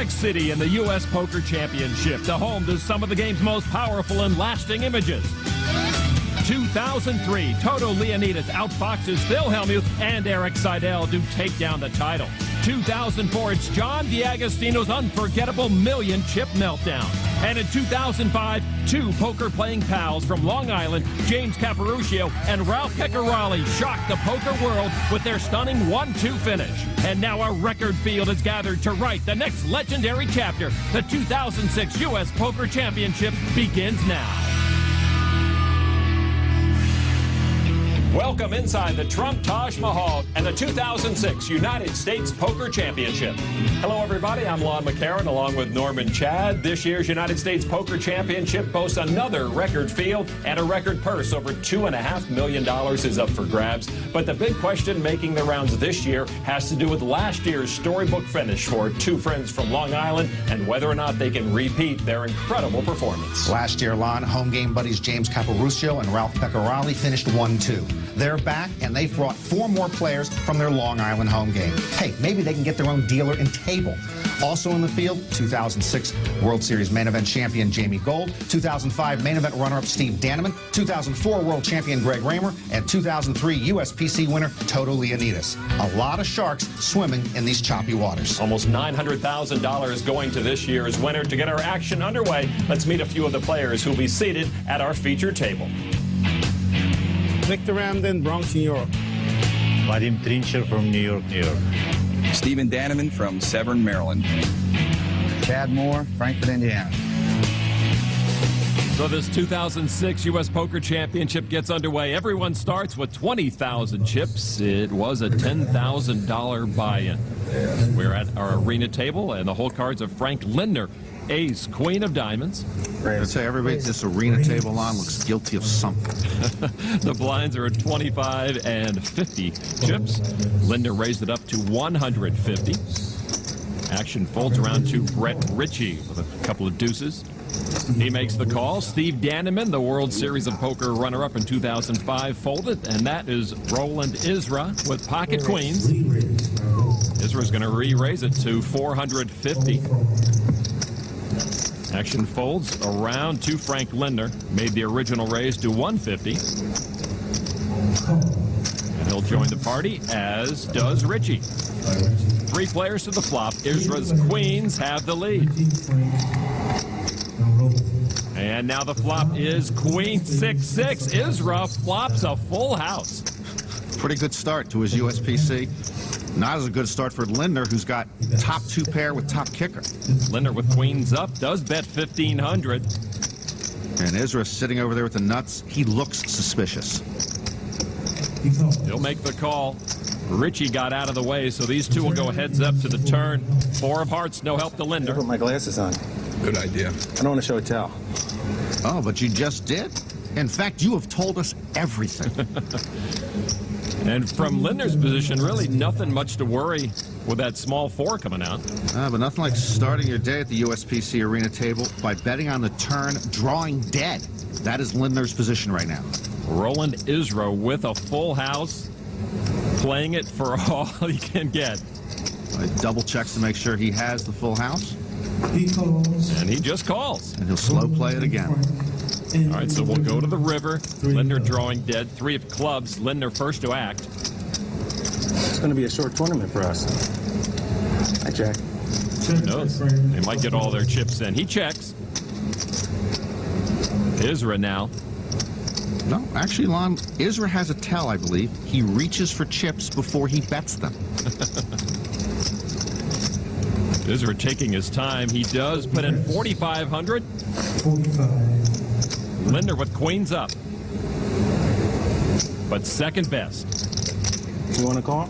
Atlantic City in the U.S. Poker Championship, the home to some of the game's most powerful and lasting images. 2003, Toto Leonidas outfoxes Phil Hellmuth and Eric Seidel to take down the title. 2004, it's John D'Agostino's unforgettable million-chip meltdown. And in 2005, two poker-playing pals from Long Island, James Caparuccio and Ralph Pecorali, shocked the poker world with their stunning 1-2 finish. And now a record field is gathered to write the next legendary chapter. The 2006 U.S. Poker Championship begins now. Welcome inside the Trump Taj Mahal and the 2006 United States Poker Championship. Hello, everybody. I'm Lon McCarron along with Norman Chad. This year's United States Poker Championship boasts another record field and a record purse. Over $2.5 million is up for grabs. But the big question making the rounds this year has to do with last year's storybook finish for two friends from Long Island and whether or not they can repeat their incredible performance. Last year, Lon, home game buddies James Caparuccio and Ralph Pecorali finished 1-2. They're back, and they've brought 4 more players from their Long Island home game. Hey, maybe they can get their own dealer and table. Also in the field, 2006 World Series main event champion Jamie Gold, 2005 main event runner-up Steve Danneman, 2004 world champion Greg Raymer, and 2003 USPC winner Toto Leonidas. A lot of sharks swimming in these choppy waters. Almost $900,000 going to this year's winner. To get our action underway, let's meet a few of the players who'll be seated at our feature table. Victor Ramden, Bronx, New York. Vadim Trincher from New York, New York. Stephen Danneman from Severn, Maryland. Chad Moore, Frankfort, Indiana. So this 2006 U.S. Poker Championship gets underway. Everyone starts with 20,000 chips. It was a $10,000 buy-in. We're at our arena table, and the whole cards of Frank Lindner, ace, queen of diamonds. I'd say everybody at this arena table on looks guilty of something. The blinds are at 25 and 50 chips. Lindner raised it up to 150. Action folds around to Brett Ritchie with a couple of deuces. He makes the call. Steve Danneman, the World Series of Poker runner-up in 2005, folded, and that is Roland Isra with pocket queens. Isra's going to re-raise it to 450. Action folds around to Frank Lindner. Made the original raise to 150. And he'll join the party, as does Ritchie. 3 players to the flop. Isra's queens have the lead. And now the flop is Queen 6-6. Isra flops a full house. Pretty good start to his USPC. Not as a good start for Lindner, who's got top 2 pair with top kicker. Lindner with queens up does bet 1,500. And Isra sitting over there with the nuts. He looks suspicious. He'll make the call. Ritchie got out of the way, so these two will go heads up to the turn. 4 of hearts, no help to Lindner. I put my glasses on. Good idea. I don't want to show a tell. Oh, but you just did? In fact, you have told us everything. And from Lindner's position, really nothing much to worry with that small 4 coming out. But nothing like starting your day at the USPC arena table by betting on the turn, drawing dead. That is Lindner's position right now. Roland Isra with a full house, playing it for all he can get. Double checks to make sure he has the full house. He calls. And he just calls. And he'll slow play it again. All right, so we'll go to the river. Lindner drawing dead. 3 of clubs. Lindner first to act. It's going to be a short tournament for us. Hi, Jack. Who knows? They might get all their chips in. He checks. Isra now. No, actually, Lon, Isra has a tell, I believe. He reaches for chips before he bets them. Isra taking his time. He does put in 4,500. 45. Lindner with queens up. But second best. You want to call?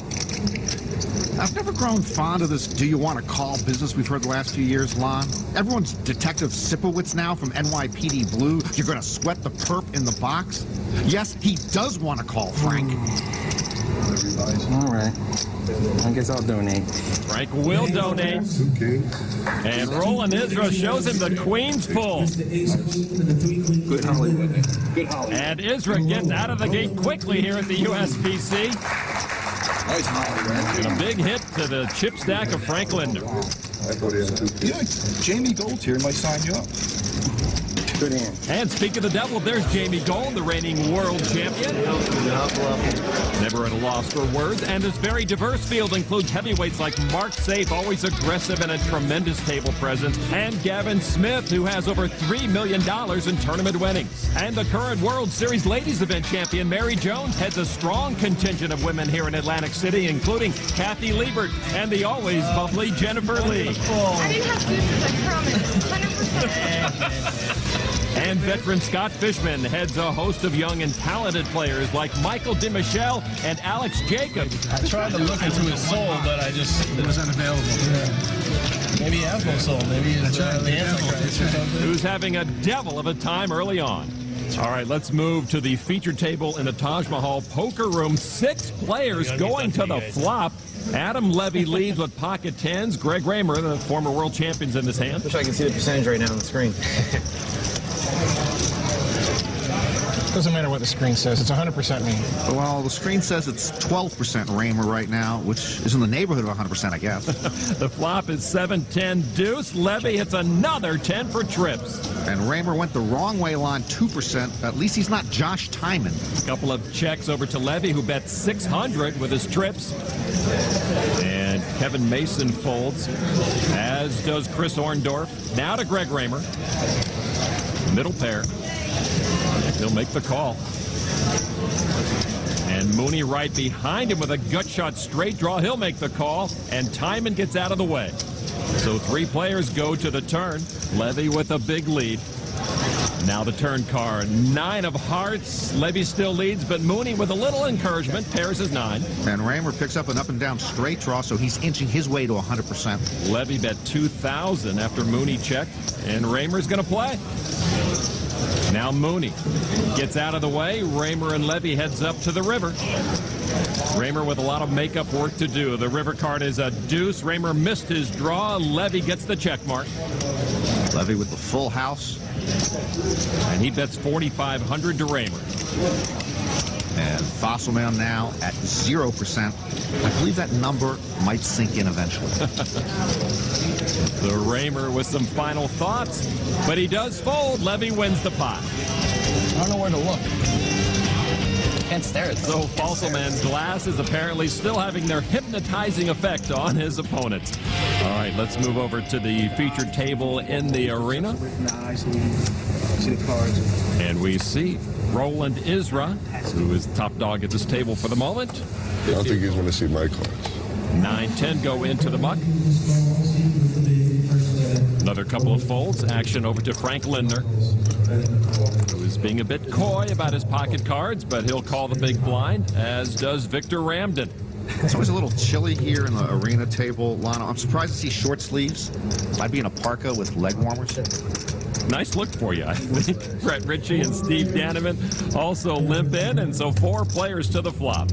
I've never grown fond of this do you want to call business we've heard the last few years, Lon. Everyone's Detective Sipowicz now from NYPD Blue. You're going to sweat the perp in the box? Yes, he does want to call, Frank. All right. I guess I'll donate. Frank will donate. And Roland Isra shows him the queens full. Good Hollywood. Good Hollywood. And Isra gets out of the gate quickly here at the USPC. And a big hit to the chip stack of Frank Lindner. Yeah, Jamie Gold here might sign you up. Good hand. And speak of the devil, there's Jamie Gold, the reigning world champion. Never at a loss for words. And this very diverse field includes heavyweights like Mark Safe, always aggressive and a tremendous table presence, and Gavin Smith, who has over $3 million in tournament winnings. And the current World Series Ladies Event champion, Mary Jones, heads a strong contingent of women here in Atlantic City, including Kathy Liebert and the always bubbly Jennifer Lee. I didn't have gooses, I promise. 100%. And veteran Scott Fishman heads a host of young and talented players like Michael DiMichele and Alex Jacobs. I tried to look into his soul, but it was unavailable. Maybe he has no soul. Maybe he's the Antichrist or something. Who's having a devil of a time early on. All right, let's move to the feature table in the Taj Mahal Poker Room. 6 players going to the flop. Adam Levy leads with pocket tens. Greg Raymer, the former world champions, in his hand. Wish I could see the percentage right now on the screen. Doesn't matter what the screen says. It's 100% me. Well, the screen says it's 12% Raymer right now, which is in the neighborhood of 100%, I guess. The flop is 7-10 deuce. Levy hits another 10 for trips. And Raymer went the wrong way line 2%. At least he's not Josh Timon. A couple of checks over to Levy, who bet 600 with his trips. And Kevin Mason folds, as does Chris Orndorff. Now to Greg Raymer. Middle pair. He'll make the call. And Mooney right behind him with a gut shot straight draw. He'll make the call. And Timon gets out of the way. So 3 players go to the turn. Levy with a big lead. Now the turn card. 9 of hearts. Levy still leads, but Mooney with a little encouragement pairs his 9. And Raymer picks up an up and down straight draw, so he's inching his way to 100%. Levy bet 2,000 after Mooney checked, and Raymer's going to play. Now Mooney gets out of the way. Raymer and Levy heads up to the river. Raymer with a lot of makeup work to do. The river card is a deuce. Raymer missed his draw. Levy gets the check mark. Levy with the full house. And he bets 4,500 to Raymer. And Fossilman now at 0%. I believe that number might sink in eventually. The Raymer with some final thoughts, but he does fold. Levy wins the pot. I don't know where to look. Can't stare at So Fossilman's glass is apparently still having their hypnotizing effect on his opponents. All right, let's move over to the featured table in the arena. And we see Roland Isra, who is top dog at this table for the moment. I don't think he's going to see my cards. 9-10 go into the muck. Another couple of folds. Action over to Frank Lindner, who is being a bit coy about his pocket cards, but he'll call the big blind, as does Victor Ramden. It's always a little chilly here in the arena table, Lano. I'm surprised to see short sleeves. I'd be in a parka with leg warmers. Nice look for you. I think Brett Ritchie and Steve Daneman also limp in, and so 4 players to the flop.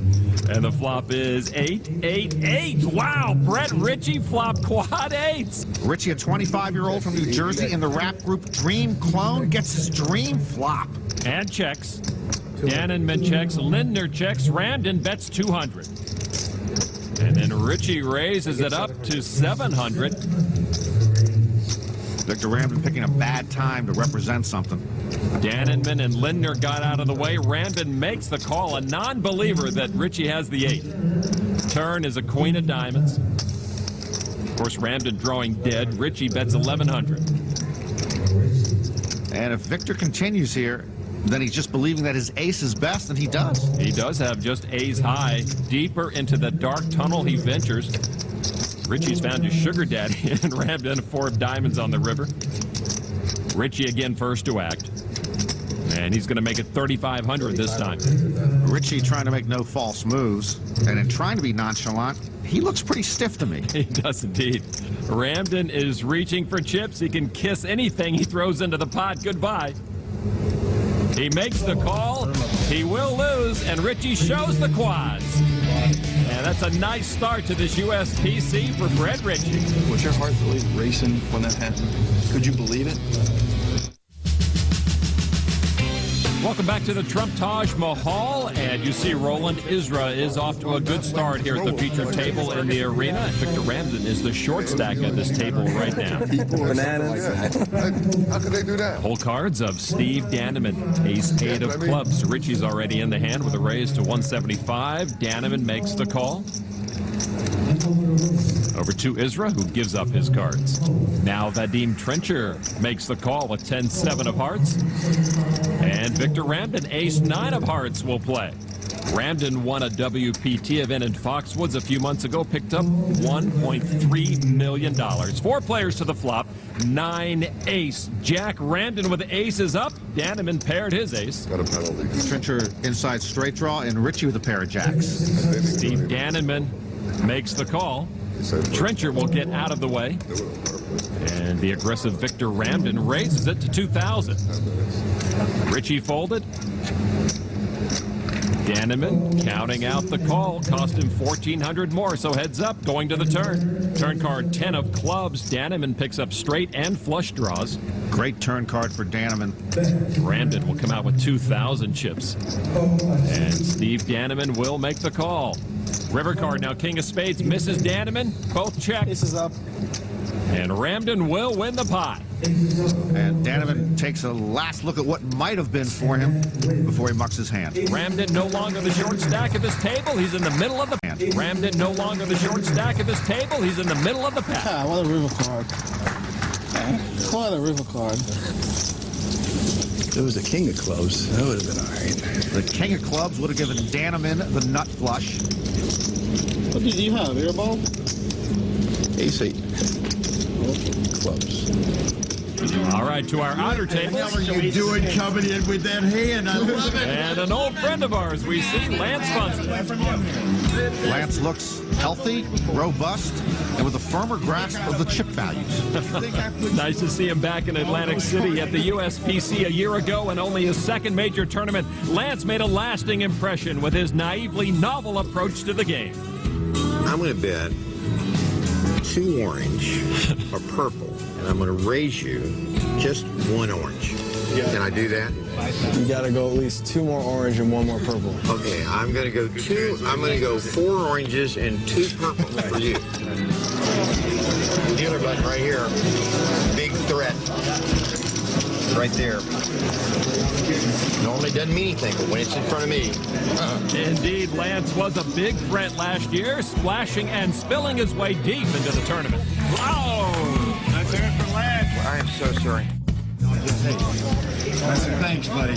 And the flop is 8-8-8. Wow, Brett Ritchie flop quad 8s. Ritchie, a 25-year-old from New Jersey in the rap group Dream Clone, gets his dream flop. And checks. Daneman checks, Lindner checks, Ramden bets 200. And then Ritchie raises it up to 700. Victor Ramden picking a bad time to represent something. Daneman and Lindner got out of the way. Ramden makes the call, a non-believer that Ritchie has the 8. Turn is a queen of diamonds. Of course, Ramden drawing dead. Ritchie bets 1,100. And if Victor continues here, then he's just believing that his ace is best, and he does. He does have just ace high. Deeper into the dark tunnel he ventures. Ritchie's found his sugar daddy, and Ramden 4 of diamonds on the river. Ritchie again first to act. And he's going to make it 3,500 this time. Ritchie trying to make no false moves. And in trying to be nonchalant, he looks pretty stiff to me. He does indeed. Ramden is reaching for chips. He can kiss anything he throws into the pot goodbye. He makes the call. He will lose, and Ritchie shows the quads. And that's a nice start to this USPC for Brett Ritchie. Was your heart really racing when that happened? Could you believe it? Welcome back to the Trump Taj Mahal, and you see Roland Isra is off to a good start here at the featured table in the arena. Victor Ramden is the short stack at this table right now. Bananas. How could they do that? Whole cards of Steve Danneman, ace-8 of clubs. Richie's already in the hand with a raise to 175. Danneman makes the call. Over to Isra, who gives up his cards. Now Vadim Trencher makes the call with 10-7 of hearts. And Victor Ramden, ace-9 of hearts, will play. Ramden won a WPT event in Foxwoods a few months ago, picked up $1.3 million. 4 players to the flop, 9 ace. Jack Ramden with the aces up. Danneman paired his ace. Got a penalty. Trencher inside straight draw, and Richie with a pair of jacks. Steve Danneman makes the call. Trencher will get out of the way. And the aggressive Victor Ramden raises it to 2,000. Richie folded. Danneman counting out the call. Cost him 1,400 more, so heads up, going to the turn. Turn card 10 of clubs. Danneman picks up straight and flush draws. Great turn card for Danneman. Ramden will come out with 2,000 chips. And Steve Danneman will make the call. River card now, king of spades, misses Danneman. Both check. This is up. And Ramden will win the pot. And Danneman takes a last look at what might have been for him before he mucks his hand. Ramden no longer the short stack at this table. He's in the middle of the pack. Ramden no longer the short stack at this table. He's in the middle of the pack. I want a river card. I want a river card. If it was the king of clubs, that would have been all right. The king of clubs would have given Danneman the nut flush. What did you have? Airball? Ace-8. Clubs. All right, to our outer table. Whatever you doing coming in with that hand? I love it. And an old friend of ours we see, Lance Funston. Lance looks healthy, robust, and with a firmer grasp of the chip values. Nice to see him back in Atlantic City at the USPC a year ago, and only his second major tournament. Lance made a lasting impression with his naively novel approach to the game. I'm going to bet 2 orange or purple, and I'm going to raise you just 1 orange. Can I do that? You got to go at least 2 more orange and 1 more purple. Okay, I'm going to go 2. I'm going to go 4 oranges and 2 purple for you. Dealer button right here. Big threat. Right there. Normally doesn't mean anything, but when it's in front of me. Indeed, Lance was a big threat last year, splashing and spilling his way deep into the tournament. Wow! That's it for Lance. I am so sorry. Thanks, buddy.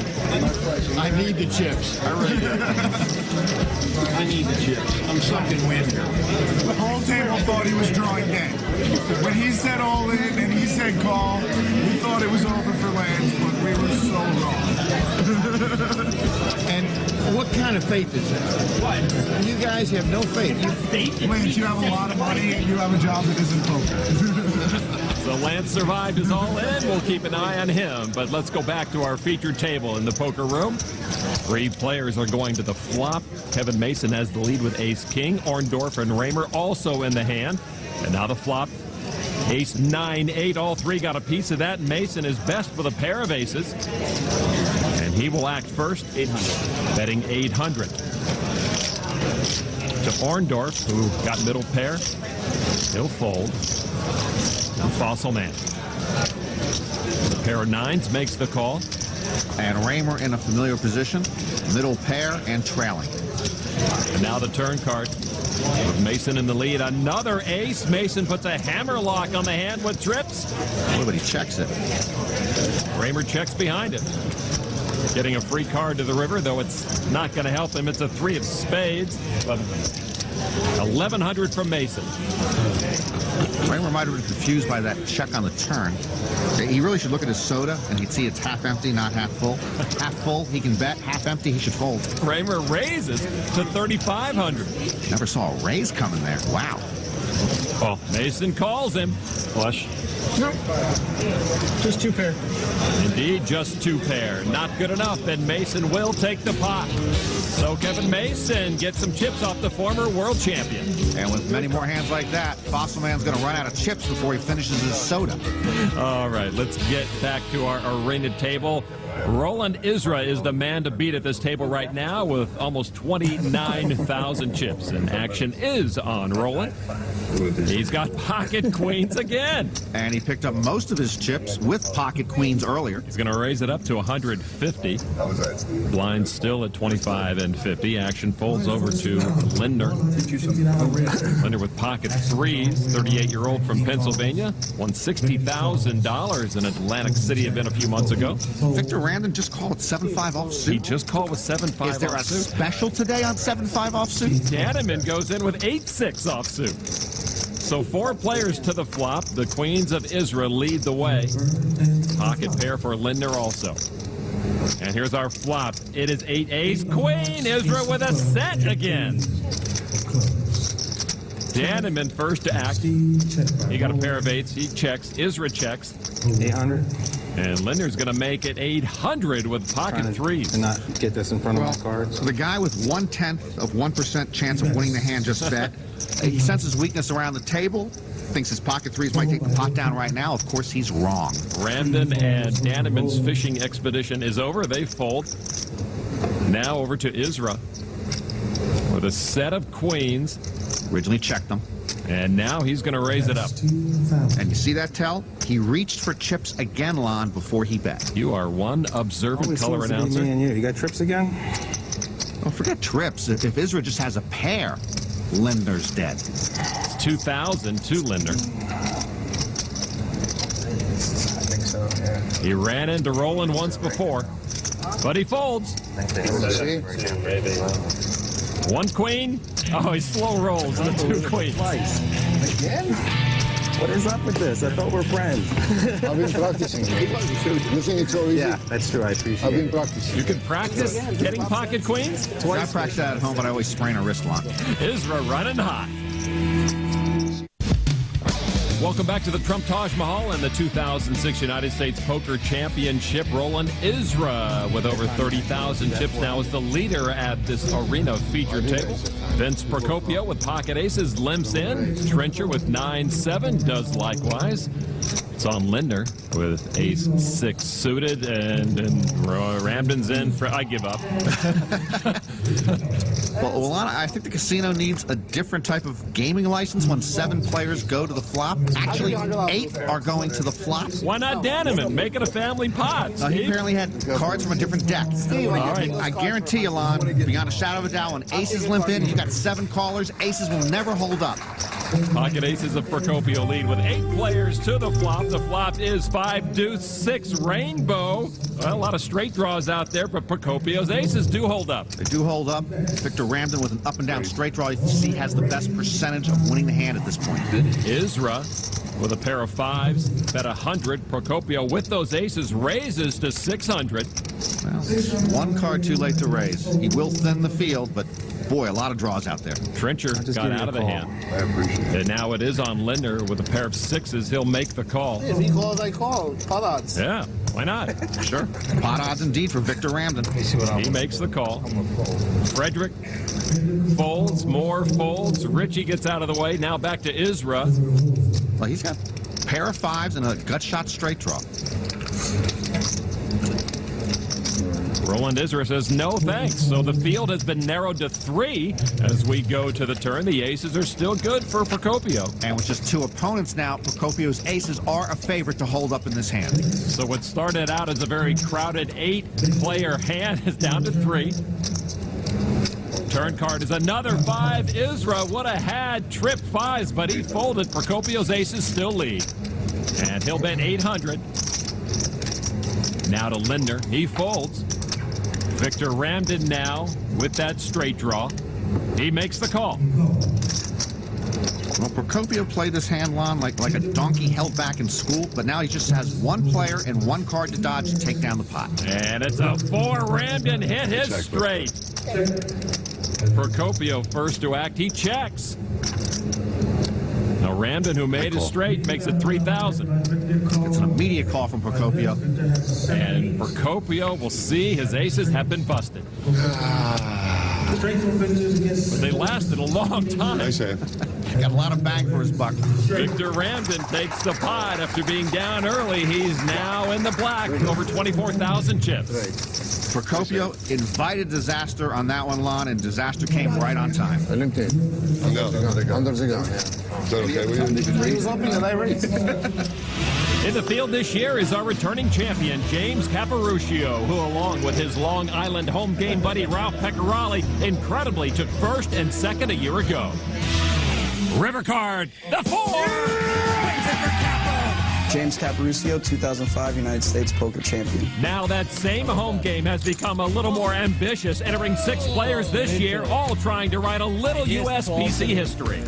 I need the chips. I really do. I need the chips. I'm sucking wind here. The whole table thought he was drawing dead. When he said all in and he said call, we thought it was over for Lance, but we were so wrong. And what kind of faith is that? What? You guys have no faith. Lance, you have a lot of money and you have a job that isn't poker. So Lance survived his all-in. We'll keep an eye on him. But let's go back to our featured table in the poker room. 3 players are going to the flop. Kevin Mason has the lead with ace-king. Orndorff and Raymer also in the hand. And now the flop. Ace 9-8. All 3 got a piece of that. Mason is best with a pair of aces. And he will act first. 800. Betting 800. To Orndorff, who got middle pair. He'll fold. Fossil man. A pair of 9s makes the call. And Raymer in a familiar position. Middle pair and trailing. And now the turn card. With Mason in the lead. Another ace. Mason puts a hammer lock on the hand with trips. But he checks it. Raymer checks behind it. Getting a free card to the river, though it's not going to help him. It's a 3 of spades. But 1,100 from Mason. Raymer might have been confused by that check on the turn. He really should look at his soda, and he'd see it's half empty, not half full. Half full, he can bet. Half empty, he should fold. Raymer raises to 3,500. Never saw a raise coming there. Wow. Oh, Mason calls him. Flush. Nope. Just 2 pair. Indeed, just 2 pair. Not good enough, and Mason will take the pot. So Kevin Mason gets some chips off the former world champion. And with many more hands like that, Fossil Man's going to run out of chips before he finishes his soda. All right, let's get back to our arena table. Roland Isra is the man to beat at this table right now with almost 29,000 chips. And action is on Roland. He's got pocket queens again. And he picked up most of his chips with pocket queens earlier. He's going to raise it up to 150. Blind still at 25 and 50. Action folds over to Lindner. Lindner with pocket threes, 38-year-old from Pennsylvania. Won $60,000 in Atlantic City event a few months ago. Victor Randon just called 7-5 offsuit. He just called with 7-5 Is there a offsuit. special today on 7-5 offsuit? Danneman goes in with 8-6 offsuit. So 4 players to the flop. The Queens of Isra lead the way. Pocket pair for Lindner also. And here's our flop. It is 8 ace queen. Isra with a set again. Danneman first to act. He got a pair of 8s. He checks. Isra checks. 800. And Lindner's going to make it 800 with pocket threes. And not get this in front of my cards. The guy with 1/10 of 1% chance of winning the hand just bet. He senses weakness around the table. Thinks his pocket threes might take the pot down right now. Of course, he's wrong. Ramden and Danneman's fishing expedition is over. They fold. Now over to Isra with a set of queens. Originally checked them. And now he's going to raise it up. And you see that, Tell? He reached for chips again, Lon, before he bet. You are one observant Always color seems to be announcer. Me and you got trips again? Oh, forget trips. If Isra just has a pair, Lindner's dead. It's 2,000 to Lindner. I think so, yeah. He ran into Roland once before, but he folds. One queen. Oh, he slow rolls the 2 queens. Again? What is up with this? I thought we're friends. I've been practicing. You think it's so easy? Yeah, that's true. I appreciate I've been it. practicing. You can practice getting pocket queens. I practice that at home, but I always sprain a wrist lock. Isra running hot. Welcome back to the Trump Taj Mahal and the 2006 United States Poker Championship. Roland Isra with over 30,000 chips now is the leader at this arena feature table. Vince Procopio with pocket aces limps in. Trencher with 9-7 does likewise. It's on Lindner with ace-6 suited, and Ramden's in for, I give up. Well, Alana, I think the casino needs a different type of gaming license when 7 players go to the flop. Actually, 8 are going to the flop. Why not Danneman? Make it a family pot. He apparently had cards from a different deck. All right. I guarantee you, Lon, beyond a shadow of a doubt, when aces limp in, you got 7 callers, aces will never hold up. Pocket aces of Procopio lead with 8 players to the flop. The flop is 5 deuce 6 rainbow. Well, a lot of straight draws out there, but Procopio's aces do hold up. They do hold up. Victor Ramden with an up and down straight draw, you see, has the best percentage of winning the hand at this point. Isra with a pair of 5s, bet 100. Procopio with those aces raises to 600. Well, 1 card too late to raise. He will thin the field, but boy, a lot of draws out there. Trencher got out of the hand. I appreciate it. And now it is on Lindner with a pair of 6s. He'll make the call. If he calls, I call. Pot odds. Yeah, why not? Sure. Pot odds indeed for Victor Ramden. He makes the call. Frederick folds, more folds. Richie gets out of the way. Now back to Isra. Well, he's got a pair of 5s and a gut shot straight draw. Roland Isra says no thanks. So the field has been narrowed to 3 as we go to the turn. The aces are still good for Procopio. And with just 2 opponents now, Procopio's aces are a favorite to hold up in this hand. So what started out as a very crowded 8-player hand is down to 3. Turn card is another 5. Isra would have had trip 5s, but he folded. Procopio's aces still lead. And he'll bet 800. Now to Lindner. He folds. Victor Ramden now with that straight draw. He makes the call. Well, Procopio played this hand, Lon, like a donkey held back in school, but now he just has 1 player and 1 card to dodge to take down the pot. And it's a 4. Ramden hit his straight. Procopio first to act. He checks. Now Ramden, who made his straight, makes it 3,000. It's an immediate call from Procopio. And Procopio will see his aces have been busted. Straight offenses against. But they lasted a long time. Nice hand. Got a lot of bang for his buck. Victor Ramden takes the pot after being down early. He's now in the black, over 24,000 chips. Procopio invited disaster on that one, Lon, and disaster came right on time. Under the gun. Is that okay with you? He was opening that race. In the field this year is our returning champion, James Caparuccio, who, along with his Long Island home game buddy Ralph Pecorali, incredibly took first and second a year ago. River card, the 4! James Caparuccio, 2005 United States Poker Champion. Now that same home game has become a little more ambitious, entering 6 players this year, all trying to write a little USPC history.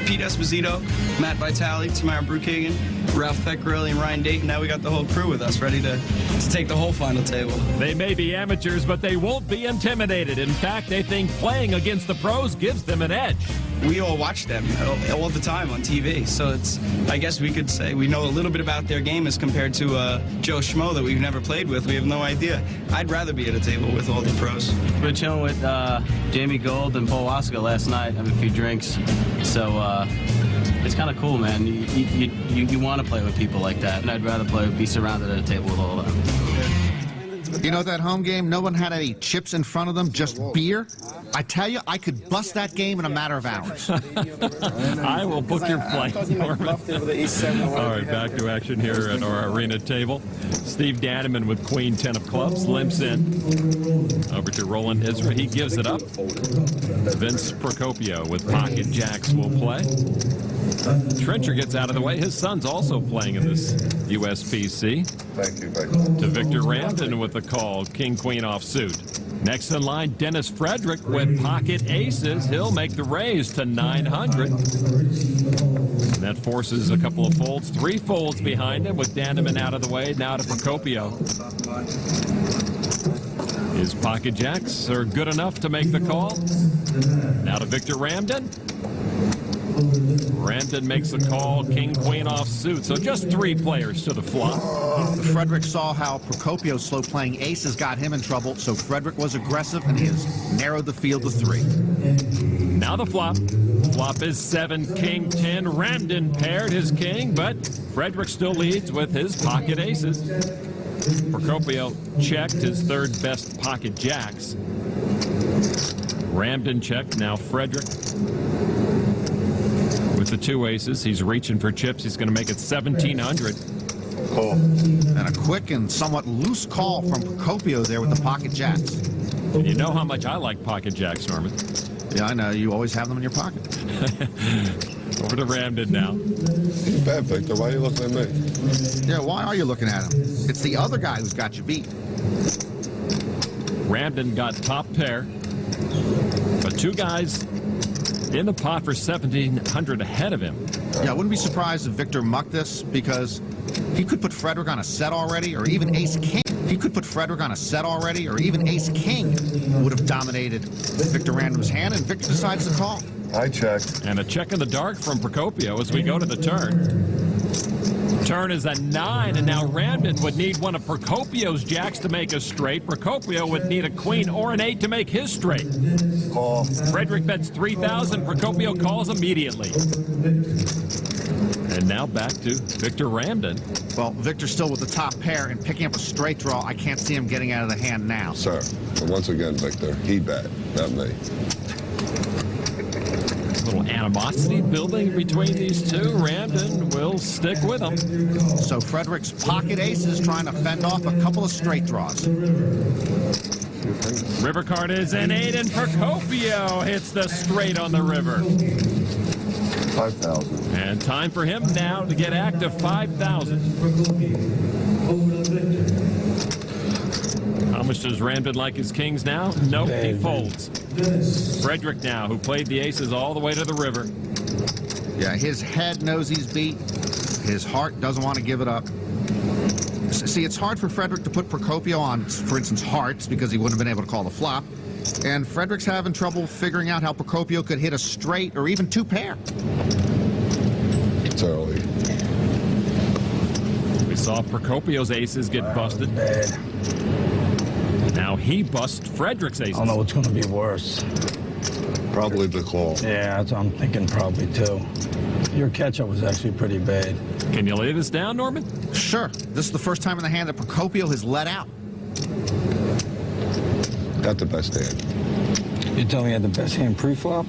Pete Esposito, Matt Vitale, Tamara Brookhagen, Ralph Pecorali, and Ryan Dayton. Now we got the whole crew with us, ready to take the whole final table. They may be amateurs, but they won't be intimidated. In fact, they think playing against the pros gives them an edge. We all watch them all the time on TV, so I guess we could say we know a little bit about their game as compared to Joe Schmo that we've never played with. We have no idea. I'd rather be at a table with all the pros. We were chilling with Jamie Gold and Paul Wasco last night, having a few drinks, so it's kind of cool, man. You want to play with people like that, and I'd rather be surrounded at a table with all of them. You know that home game, no one had any chips in front of them, just beer? I tell you, I could bust that game in a matter of hours. I will book your flight, Norman. All right, back to action here at our arena table. Steve Danneman with Queen 10 of clubs limps in. Over to Roland Isra. He gives it up. Vince Procopio with pocket jacks will play. Trencher gets out of the way. His son's also playing in this USPC. Thank you. To Victor Ramden with the call, King Queen offsuit. Next in line, Dennis Frederick with pocket aces. He'll make the raise to 900. That forces a couple of folds, 3 folds behind him with Danneman out of the way. Now to Procopio. His pocket jacks are good enough to make the call. Now to Victor Ramden. Ramden makes the call, King Queen offsuit. So just 3 players to the flop. Frederick saw how Procopio's slow playing aces got him in trouble, so Frederick was aggressive and he has narrowed the field to 3. Now the flop. Flop is 7, King 10. Ramden paired his king, but Frederick still leads with his pocket aces. Procopio checked his 3rd best pocket jacks. Ramden checked, now Frederick. With the 2 aces, he's reaching for chips. He's going to make it 1,700. Oh. And a quick and somewhat loose call from Procopio there with the pocket jacks. And you know how much I like pocket jacks, Norman. Yeah, I know. You always have them in your pocket. Over to Ramden now. Bad, Victor. Why are you looking at me? Yeah, why are you looking at him? It's the other guy who's got you beat. Ramden got top pair. But 2 guys in the pot for 1,700 ahead of him. Yeah, I wouldn't be surprised if Victor mucked this because he could put Frederick on a set already, or even ace-king. He could put Frederick on a set already, or even ace-king would have dominated Victor Ramden's hand, and Victor decides to call. I checked. And a check in the dark from Procopio as we go to the turn. Turn is a 9, and now Ramden would need one of Procopio's jacks to make a straight. Procopio would need a queen or an 8 to make his straight. Call. Frederick bets 3,000. Procopio calls immediately. And now back to Victor Ramden. Well, Victor's still with the top pair and picking up a straight draw. I can't see him getting out of the hand now. Sir, but once again, Victor, he bet, not me. A little animosity building between these 2. Ramden will stick with him. So Frederick's pocket aces trying to fend off a couple of straight draws. River card is an 8, and Procopio hits the straight on the river. 5,000. And time for him now to get active. 5,000. How much does Ramden like his kings now? Nope, he folds. Frederick now, who played the aces all the way to the river. Yeah, his head knows he's beat. His heart doesn't want to give it up. See, it's hard for Frederick to put Procopio on, for instance, hearts, because he wouldn't have been able to call the flop. And Frederick's having trouble figuring out how Procopio could hit a straight or even 2 pair. It's early. We saw Procopio's aces get busted. Now he busts Frederick's aces. I don't know what's going to be worse. Probably the call. Yeah, that's what I'm thinking probably too. Your catch-up was actually pretty bad. Can you lay this down, Norman? Sure. This is the first time in the hand that Procopio has let out. Got the best hand. You telling me you had the best hand pre-flop?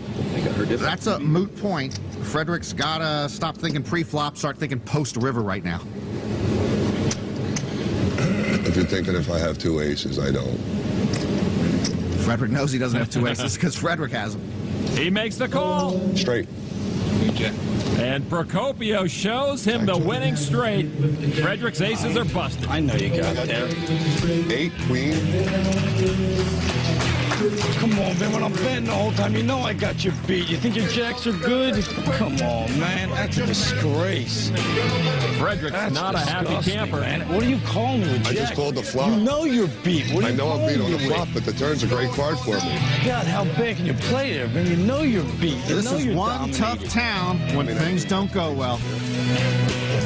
That's a moot point. Frederick's got to stop thinking pre-flop, start thinking post-river right now. If you're thinking if I have 2 aces, I don't. Frederick knows he doesn't have 2 aces because Frederick has them. He makes the call. Straight. And Procopio shows him the winning straight. Frederick's aces are busted. I know you got there. 8, queen. Come on, man. When I'm betting the whole time, you know I got you beat. You think your jacks are good? Come on, man. That's a disgrace. Frederick's not a happy camper. Man. What are you calling me with jacks? I just called the flop. You know you're beat. What are I you know I'm beat on the calling me flop, with? but the turn's a great card for me. God, how bad can you play there, man? You know you're beat. You This know is you're one tough dominated. town when things don't go well.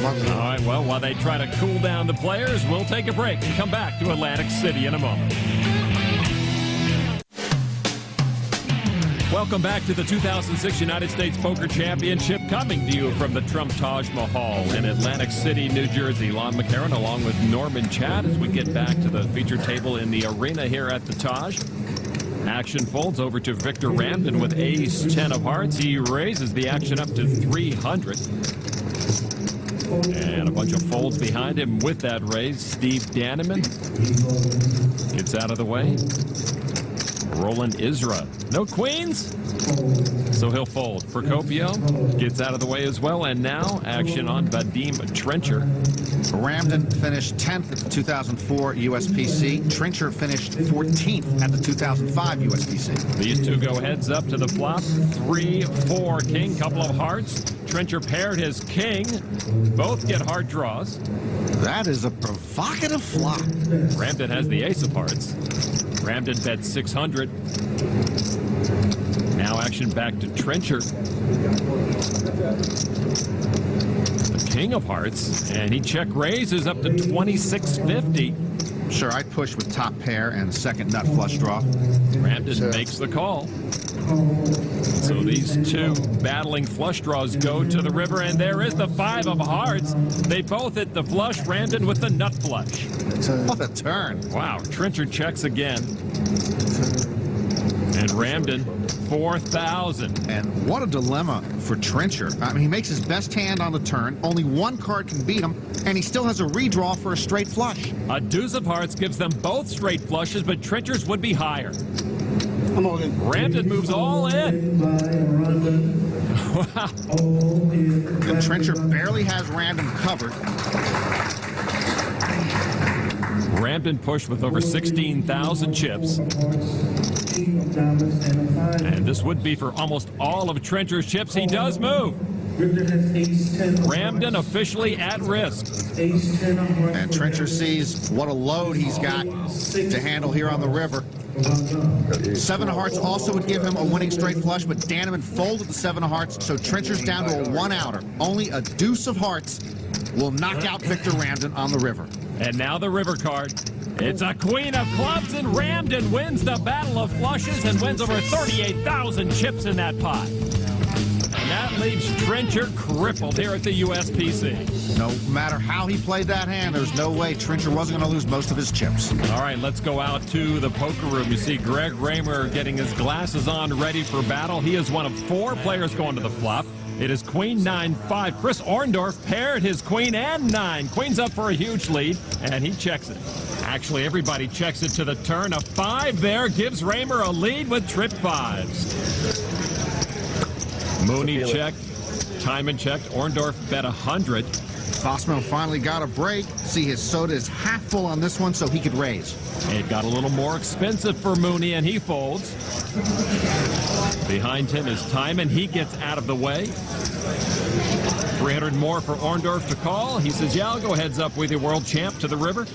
All right, well, while they try to cool down the players, we'll take a break and come back to Atlantic City in a moment. Welcome back to the 2006 United States Poker Championship, coming to you from the Trump Taj Mahal in Atlantic City, New Jersey. Lon McCarron along with Norman Chad as we get back to the feature table in the arena here at the Taj. Action folds over to Victor Ramden with ace-10 of hearts. He raises the action up to 300. And a bunch of folds behind him with that raise. Steve Danneman gets out of the way. Roland Isra. No queens, so he'll fold. Procopio gets out of the way as well. And now action on Vadim Trencher. Ramden finished 10th at the 2004 USPC. Trencher finished 14th at the 2005 USPC. These two go heads up to the flop. 3-4 king, couple of hearts. Trencher paired his king. Both get hard draws. That is a provocative flop. Ramden has the ace of hearts. Ramden bets 600. Now action back to Trencher. The king of hearts, and he check raises up to 2650. Sure, I'd push with top pair and second nut flush draw. Ramden makes the call. So these two battling flush draws go to the river, and there is the 5 of hearts. They both hit the flush. Ramden with the nut flush. What a turn. Wow, Trencher checks again. And Ramden, 4,000. And what a dilemma for Trencher. I mean, he makes his best hand on the turn. Only one card can beat him, and he still has a redraw for a straight flush. A deuce of hearts gives them both straight flushes, but Trencher's would be higher. I'm all in. Ramden moves all in. Wow. And Trencher barely has Ramden covered. Ramden pushed with over 16,000 chips. And this would be for almost all of Trencher's chips. He does move. Ramden officially at risk. And Trencher sees what a load he's got to handle here on the river. 7 of hearts also would give him a winning straight flush, but Danneman folded the 7 of hearts, so Trencher's down to a 1-outer. Only a deuce of hearts will knock out Victor Ramden on the river. And now the river card. It's a queen of clubs, and Ramden wins the battle of flushes and wins over 38,000 chips in that pot. And that leaves Trencher crippled here at the USPC. No matter how he played that hand, there's no way Trencher wasn't going to lose most of his chips. All right, let's go out to the poker room. You see Greg Raymer getting his glasses on, ready for battle. He is one of 4 players going to the flop. It is queen 9-5. Chris Orndorff paired his queen and 9. Queen's up for a huge lead, and he checks it. Actually, everybody checks it to the turn. A 5 there gives Raymer a lead with trip 5s. Mooney checked. Timon checked. Orndorff bet 100. Fossmo finally got a break. See, his soda is half full on this one, so he could raise. It got a little more expensive for Mooney, and he folds. Behind him is Timon. He gets out of the way. 300 more for Orndorff to call. He says, yeah, I'll go heads up with your world champ to the river.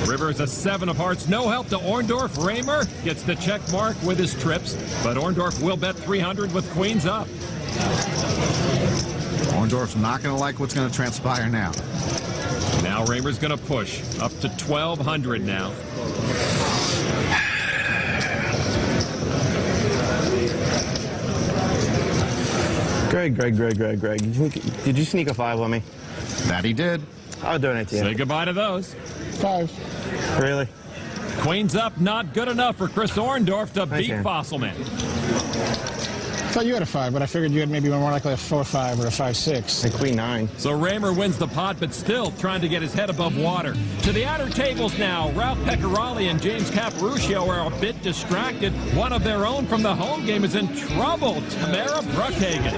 River is a 7 of hearts. No help to Orndorff. Raymer gets the check mark with his trips, but Orndorff will bet 300 with queens up. Orndorff's not going to like what's going to transpire now. Now Raymer's going to push up to 1,200 now. Greg. Did you sneak a 5 on me? That he did. I'll donate to you. Say goodbye to those. 5. Really? Queen's up, not good enough for Chris Orndorff to beat Fossilman. I thought you had a 5, but I figured you had maybe more likely a 4-5 or a 5-6. And Queen 9. So Raymer wins the pot, but still trying to get his head above water. To the outer tables now, Ralph Pecorali and James Caparuccio are a bit distracted. One of their own from the home game is in trouble. Tamara Bruckhagen.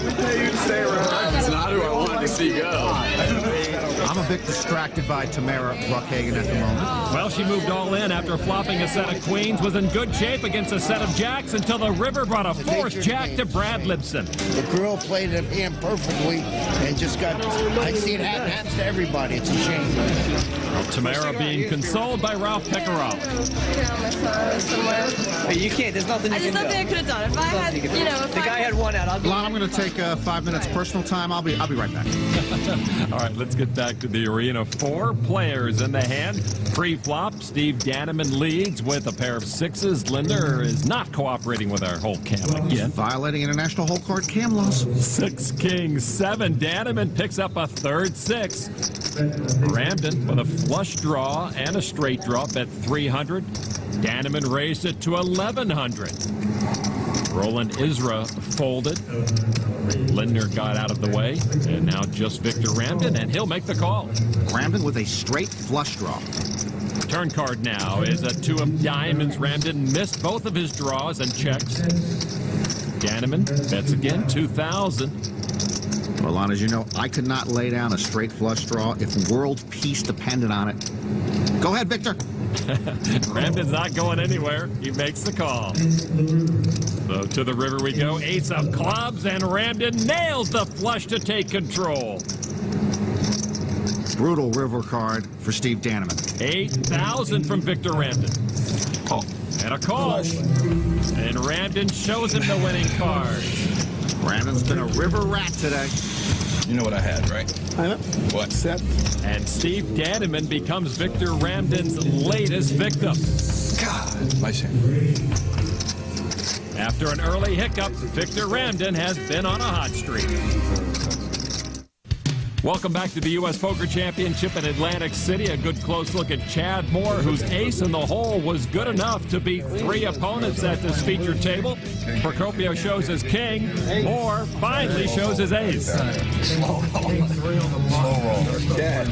It's not who I wanted to see go. I'm a bit distracted by Tamara Bruckhagen at the moment. Well, she moved all in after flopping a set of queens, was in good shape against a set of jacks until the river brought a fourth jack to Brad Lipson. The girl played it in perfectly and just got, I see it happens to everybody. It's a shame. Well, Tamara being consoled by Ralph Pecorali. Hey, you can't, there's nothing you can do. There's nothing I could have done. If I had, you know, if the guy had one out. Lon, I'm going to take 5 minutes personal time. I'll be right back. All right, let's get back to the arena. 4 players in the hand. Pre-flop, Steve Daneman leads with a pair of 6s. Linder is not cooperating with our hole cam again. Violating international hole card cam laws. 6 kings, 7. Daneman picks up a third 6. Ramden with a flush draw and a straight draw, bet 300. Daneman raised it to 1,100. Roland Isra folded. Lindner got out of the way, and now just Victor Ramden, and he'll make the call. Ramden with a straight flush draw. Turn card now is a 2 of diamonds. Ramden missed both of his draws and checks. Daneman bets again, 2,000. Well, Lon, as you know, I could not lay down a straight flush draw if world peace depended on it. Go ahead, Victor. Ramden's not going anywhere. He makes the call. So to the river we go. Ace of clubs, and Ramden nails the flush to take control. Brutal river card for Steve Daneman. 8,000 from Victor Ramden. Call. And a call. And Ramden shows him the winning card. Ramden's been a river rat today. You know what I had, right? I know. What? Set. And Steve Daneman becomes Victor Ramden's latest victim. God, my shame. After an early hiccup, Victor Ramden has been on a hot streak. Welcome back to the U.S. Poker Championship in Atlantic City. A good close look at Chad Moore, whose ace in the hole was good enough to beat 3 opponents at this feature table. Procopio shows his king. Moore finally shows his ace. Slow roll. Dad.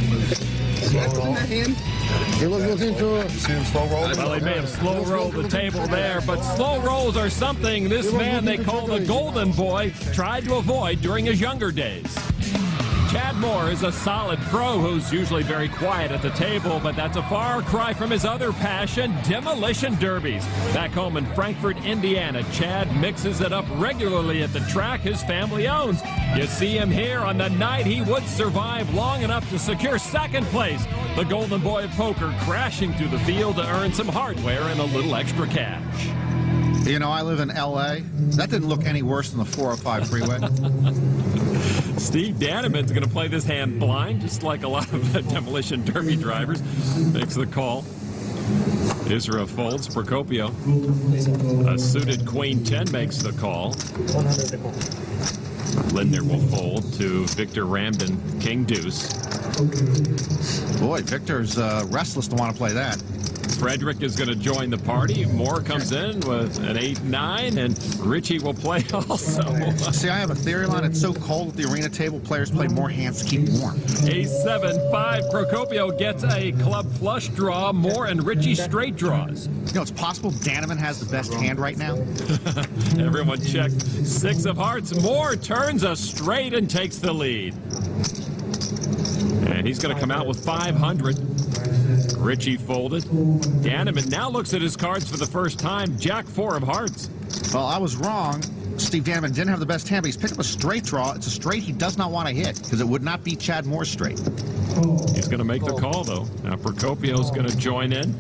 He was looking to see him slow roll. Well, he may have slow rolled the table there, but slow rolls are something this man they call the Golden Boy tried to avoid during his younger days. Chad Moore is a solid pro who's usually very quiet at the table, but that's a far cry from his other passion, demolition derbies. Back home in Frankfort, Indiana, Chad mixes it up regularly at the track his family owns. You see him here on the night he would survive long enough to secure second place. The Golden Boy of Poker crashing through the field to earn some hardware and a little extra cash. You know, I live in L.A. That didn't look any worse than the 405 freeway. Steve Daneman's going to play this hand blind, just like a lot of the demolition derby drivers. Makes the call. Isra folds. Procopio. A suited Queen 10 makes the call. Lindner will fold to Victor Ramden, King Deuce. Boy, Victor's restless to want to play that. Frederick is going to join the party. Moore comes in with an 8-9, and Richie will play also. See, I have a theory line. It's so cold at the arena table, players play more hands to keep warm. Ace-7-5. Procopio gets a club flush draw. Moore and Richie straight draws. You know, it's possible Daneman has the best hand right now. Everyone checked. 6 of hearts. Moore turns a straight and takes the lead. And he's going to come out with 500. Richie folded. Daneman now looks at his cards for the first time. Jack-4 of hearts. Well, I was wrong. Steve Daneman didn't have the best hand, but he's picked up a straight draw. It's a straight he does not want to hit because it would not be Chad Moore's straight. He's going to make the call, though. Now Procopio's going to join in.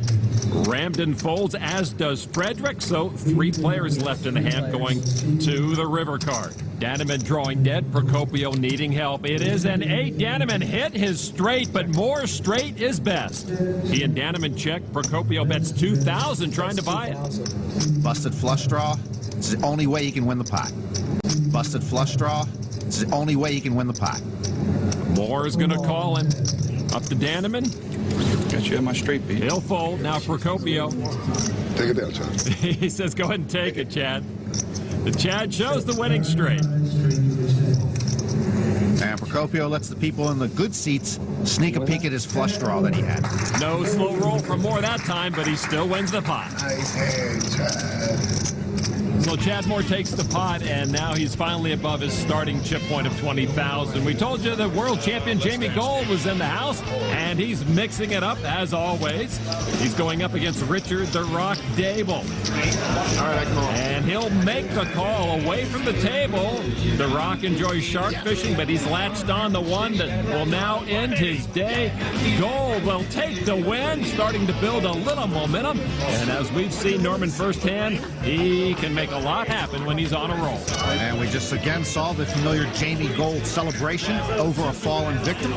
Ramden folds, as does Frederick, so 3 players left in the hand going to the river card. Danneman drawing dead, Procopio needing help. It is an 8. Danneman hit his straight, but more straight is best. He and Danneman check. Procopio bets 2,000 trying to buy it. Busted flush draw. It's the only way you can win the pot. Busted flush draw. It's the only way you can win the pot. Moore is going to call him. Up to Danneman. Got you at my straight beat. He'll fold. Now Procopio. Take it down, Chad. He says, go ahead and take it, Chad. Chad shows the winning straight. And Procopio lets the people in the good seats sneak a peek at his flush draw that he had. No slow roll for Moore that time, but he still wins the pot. Nice hand, Chad. So Chad Moore takes the pot, and now he's finally above his starting chip point of 20,000. We told you that world champion Jamie Gold was in the house, and he's mixing it up as always. He's going up against Richard the Rock Dable. All right, I come on. And he'll make the call away from the table. The Rock enjoys shark fishing, but he's latched on the one that will now end his day. Gold will take the win, starting to build a little momentum. And as we've seen Norman firsthand, he can make a lot happen when he's on a roll. And we just again saw the familiar Jamie Gold celebration over a fallen victim.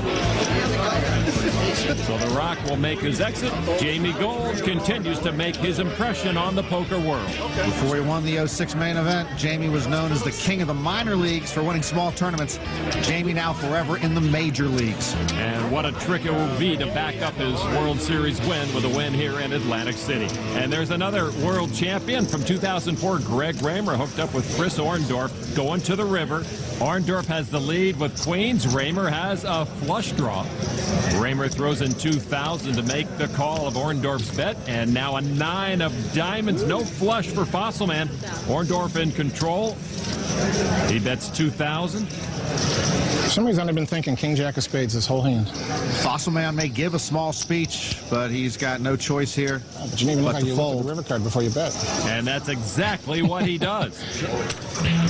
So the Rock will make his exit. Jamie Gold continues to make his impression on the poker world. Before he won the 06 main event, Jamie was known as the king of the minor leagues for winning small tournaments. Jamie now forever in the major leagues. And what a trick it will be to back up his World Series win with a win here in Atlantic City. And there's another world champion from 2004, Greg Raymer, hooked up with Chris Orndorff, going to the river. Orndorff has the lead with queens. Raymer has a flush draw. Raymer throws in 2,000 to make the call of Orndorff's bet, and now a 9 of diamonds. No flush for Fossilman. Orndorff in control. He bets 2,000. For some reason, I've been thinking King Jack of Spades this whole hand. Fossilman may give a small speech, but he's got no choice here. But you didn't even look like you looked at the river card before you bet. And that's exactly what he does.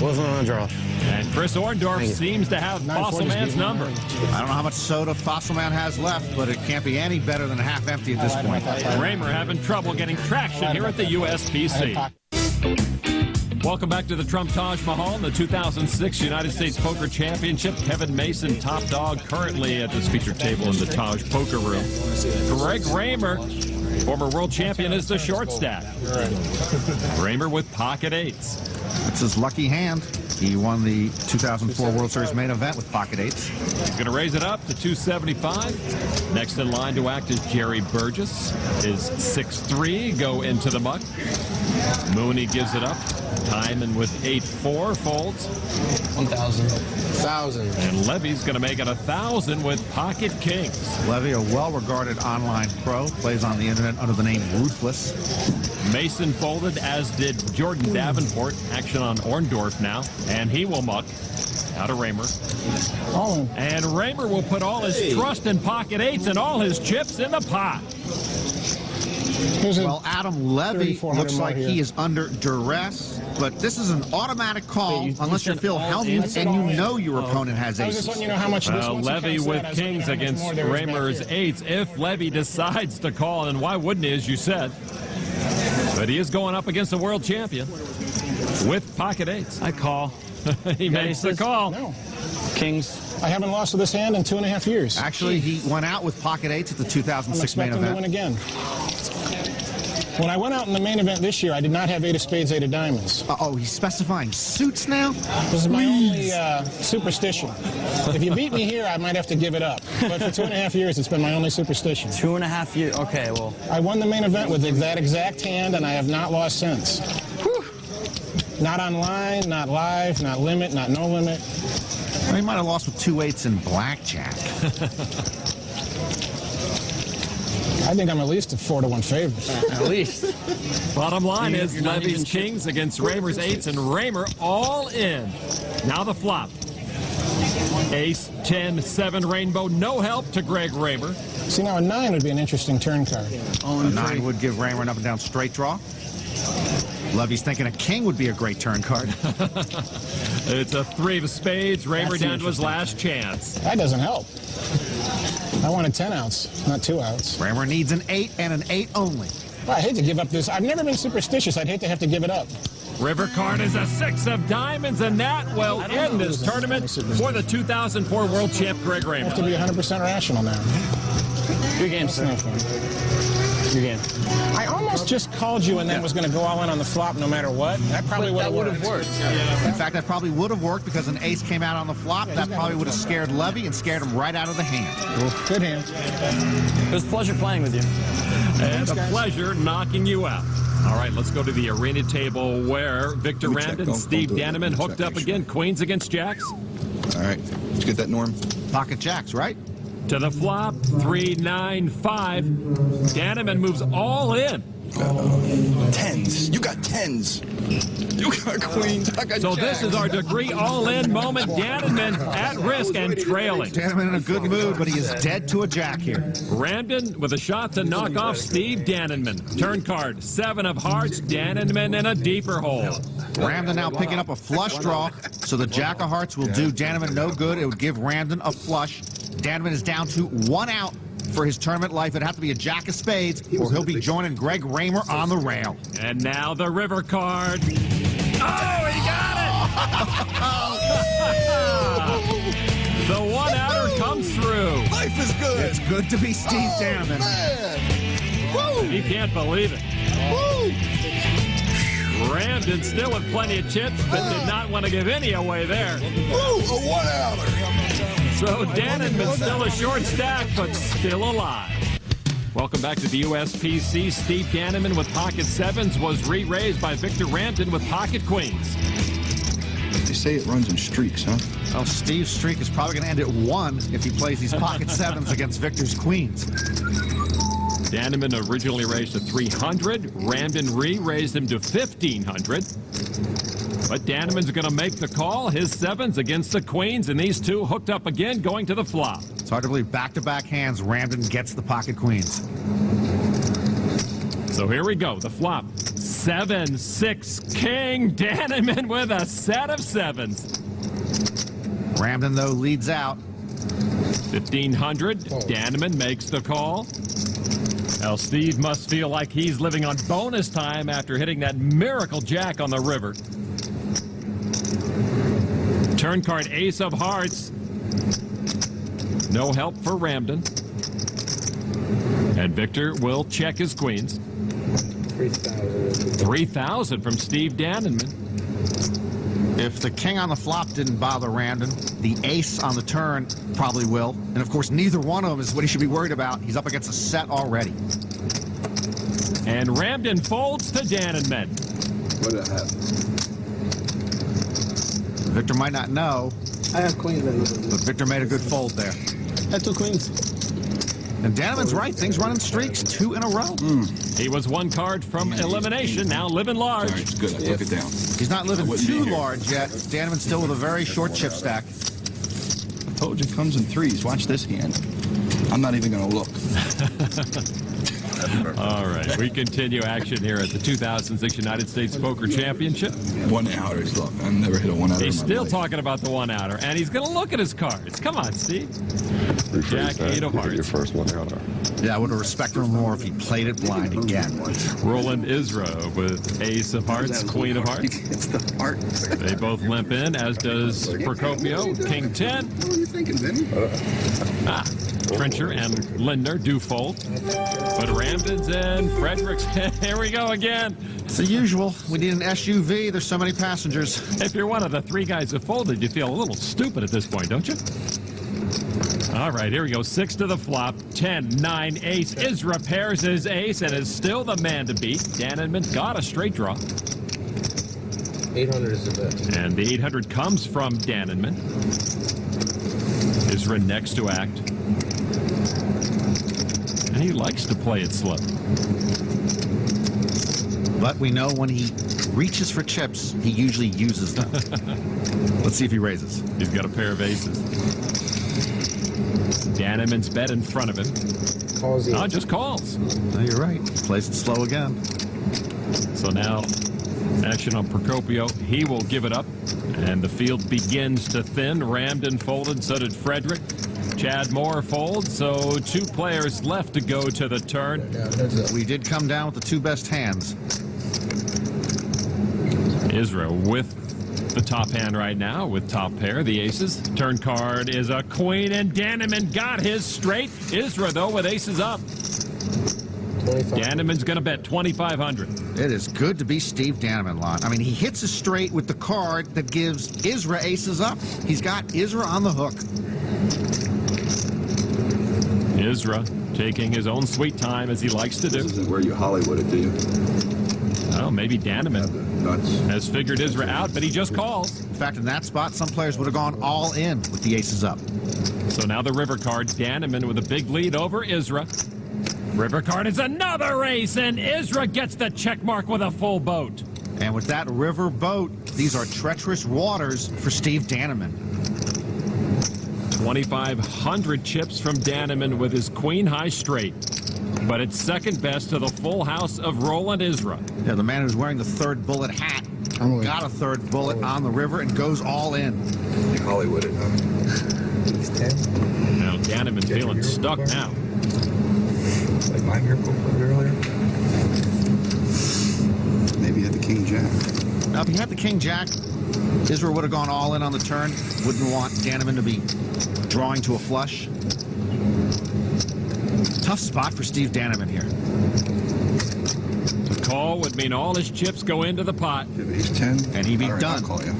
Wasn't on a draw. And Chris Orndorff seems to have Fossilman's number. I don't know how much soda Fossilman has left, but it can't be any better than half empty at this point. Raymer having trouble getting traction here at the USPC. Welcome back to the Trump Taj Mahal in the 2006 United States Poker Championship. Kevin Mason, top dog, currently at this featured table in the Taj Poker Room. Greg Raymer, former world champion, is the short stack. Raymer with pocket eights. It's his lucky hand. He won the 2004 World Series main event with pocket eights. He's going to raise it up to 275. Next in line to act is Jerry Burgess. His 6-3 go into the muck. Mooney gives it up. Timon with 8-4 folds. 1,000. 1,000. And Levy's going to make it 1,000 with pocket kings. Levy, a well-regarded online pro, plays on the internet under the name Ruthless. Mason folded, as did Jordan Davenport. Action on Orndorff now, and he will muck. Out of Raymer. And Raymer will put all his trust in pocket eights and all his chips in the pot. Well, Adam Levy looks like he is under duress, but this is an automatic call unless you're Phil Hellmuth and you know your opponent has aces. Levy with kings against Raymer's eights. If Levy decides to call, and why wouldn't he, as you said? But he is going up against the world champion with pocket eights. I call. He makes the call. No. Kings. I haven't lost to this hand in 2.5 years. Actually, he went out with pocket eights at the 2006 main event. I'm expecting to win again. When I went out in the main event this year, I did not have 8 of spades, 8 of diamonds. Uh-oh, he's specifying suits now? This is my only superstition. If you beat me here, I might have to give it up. But for 2.5 years, it's been my only superstition. 2.5 years? Okay, well. I won the main event with that exact hand, and I have not lost since. Whew. Not online, not live, not limit, not no limit. Well, he might have lost with 2 8s in blackjack. I think I'm at least a 4-1 favorite. At least. Bottom line is Levy's kings against Raymer's eights, and Raymer all in. Now the flop. Ace, 10, 7 rainbow. No help to Greg Raymer. See, now a 9 would be an interesting turn card. A 9 would give Raymer an up and down straight draw. Levy's thinking a king would be a great turn card. It's a 3 of spades. Raymer down to his last chance. That doesn't help. I wanted 10 outs, not 2 outs. Raymer needs an 8 and an 8 only. Well, I hate to give up this. I've never been superstitious. I'd hate to have to give it up. River card is a 6 of diamonds, and that will end this tournament for the 2004 world champ Greg Raymer. I have to be 100% rational now. Good game, sir. No fun. Good game. I almost just called you and then was going to go all in on the flop no matter what. That probably would have worked. In fact, that probably would have worked because an ace came out on the flop. That probably would have scared Levy and scared him right out of the hand. Good hand. It was a pleasure playing with you. And a pleasure knocking you out. All right, let's go to the arena table where Victor Ramden and Steve Danneman hooked up again. Queens against jacks. All right, let's get that, Norm. Pocket jacks, right? To the flop, 3-9-5. Danneman moves all in. Tens. You got tens. You got queens. I got so jacks. This is our degree all-in moment. Danneman at risk and trailing. Danneman in a good mood, but he is dead to a jack here. Ramden with a shot to knock off Steve Danneman. Turn card, 7 of hearts. Danneman in a deeper hole. Ramden now picking up a flush draw, so the jack of hearts will do Danneman no good. It would give Ramden a flush. Danneman is down to 1 out for his tournament life. It'd have to be a jack of spades, or he'll be joining Greg Raymer on the rail. And now the river card. Oh, he got it! The one-outer comes through. Life is good. It's good to be Steve Danneman. He can't believe it. Woo. Ramden still with plenty of chips, but did not want to give any away there. Woo, a one-outer. So Danneman's still a short stack, but still alive. Welcome back to the USPC. Steve Danneman with pocket 7s was re-raised by Victor Ramden with pocket queens. They say it runs in streaks, huh? Well, Steve's streak is probably going to end at 1 if he plays these pocket 7s against Victor's queens. Danneman originally raised to 300. Ramden re-raised him to 1,500. But Danneman's going to make the call. His 7s against the queens, and these two hooked up again, going to the flop. It's hard to believe back-to-back hands, Ramden gets the pocket queens. So here we go, the flop. 7-6 king. Danneman with a set of 7s. Ramden, though, leads out. 1,500. Danneman makes the call. Now Steve must feel like he's living on bonus time after hitting that miracle jack on the river. Turn card, ace of hearts. No help for Ramden. And Victor will check his queens. 3,000 from Steve Danneman. If the king on the flop didn't bother Ramden, the ace on the turn probably will. And of course, neither one of them is what he should be worried about. He's up against a set already. And Ramden folds to Danneman. What did that happen? Victor might not know. I have queens. But Victor made a good fold there. I have 2 queens. And Danneman's right. Things running streaks, 2 in a row. He was 1 card from elimination, now living large. All right, it's good. I took it down. He's not living too large yet. Danneman's still with a very short chip stack. I told you it comes in 3s. Watch this hand. I'm not even going to look. All right, we continue action here at the 2006 United States Poker Championship. One-outers, look. I've never hit a one-outer He's in my still life. talking about the one-outer, and he's going to look at his cards. Come on, Steve. Jack, 8 of hearts. Your first one-outer. Yeah, I would have respected him more if he played it blind again. Roland Isra with ace of hearts, queen of hearts. It's the heart. They both limp in, as does Procopio, king 10. What are you thinking, Vinny? Trencher and Lindner do fold. But Ramden's in, Fredericks, here we go again. It's the usual. We need an SUV. There's so many passengers. If you're one of the 3 guys who folded, you feel a little stupid at this point, don't you? All right, here we go. 6 to the flop. 10, 9, ace. Isra pairs his ace and is still the man to beat. Danneman got a straight draw. 800 is the best. And the 800 comes from Danneman. Isra next to act. And he likes to play it slow. But we know when he reaches for chips, he usually uses them. Let's see if he raises. He's got a pair of aces. Danneman's bet in front of him. Calls just calls. No, you're right. Plays it slow again. So now Action on Procopio. He will give it up. And the field begins to thin. Ramden folded, so did Frederick. Chad Moore folds, so 2 players left to go to the turn. We did come down with the 2 best hands. Isra with the top hand right now with top pair, the aces. Turn card is a queen, and Dannemann got his straight. Isra, though, with aces up. Dannemann's going to bet $2,500. It is good to be Steve Dannemann, Lon. I mean, he hits a straight with the card that gives Isra aces up. He's got Isra on the hook. Isra taking his own sweet time, as he likes to do. This isn't where you Hollywood it, do you? Well, maybe Dannemann has figured Isra out, but he just calls. In fact, in that spot, some players would have gone all in with the aces up. So now the river card, Dannemann with a big lead over Isra. River card is another ace, and Isra gets the check mark with a full boat. And with that river boat, these are treacherous waters for Steve Dannemann. 2,500 chips from Dannemann with his queen high straight. But it's second best to the full house of Roland Isra. Yeah, the man who's wearing the 3rd bullet hat got a 3rd bullet on the river and goes all in. Hollywood it, huh? Now Dannemann feeling stuck now. Like my miracle earlier? Maybe he had the King Jack. Now, if he had the King Jack, Isra would have gone all in on the turn. Wouldn't want Dannemann to be drawing to a flush. Tough spot for Steve Dannemann here. The call would mean all his chips go into the pot. Ace 10. And he'd be All right, done. I'll call you.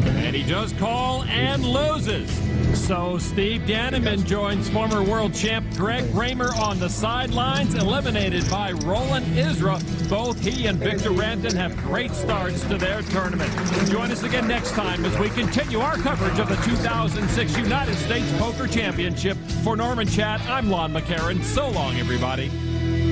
And he does call and loses. So Steve Dannemann joins former world champ Greg Raymer on the sidelines, eliminated by Roland Isra. Both he and Victor Ramden have great starts to their tournament. Join us again next time as we continue our coverage of the 2006 United States Poker Championship. For Norman Chat, I'm Lon McCarran. So long, everybody.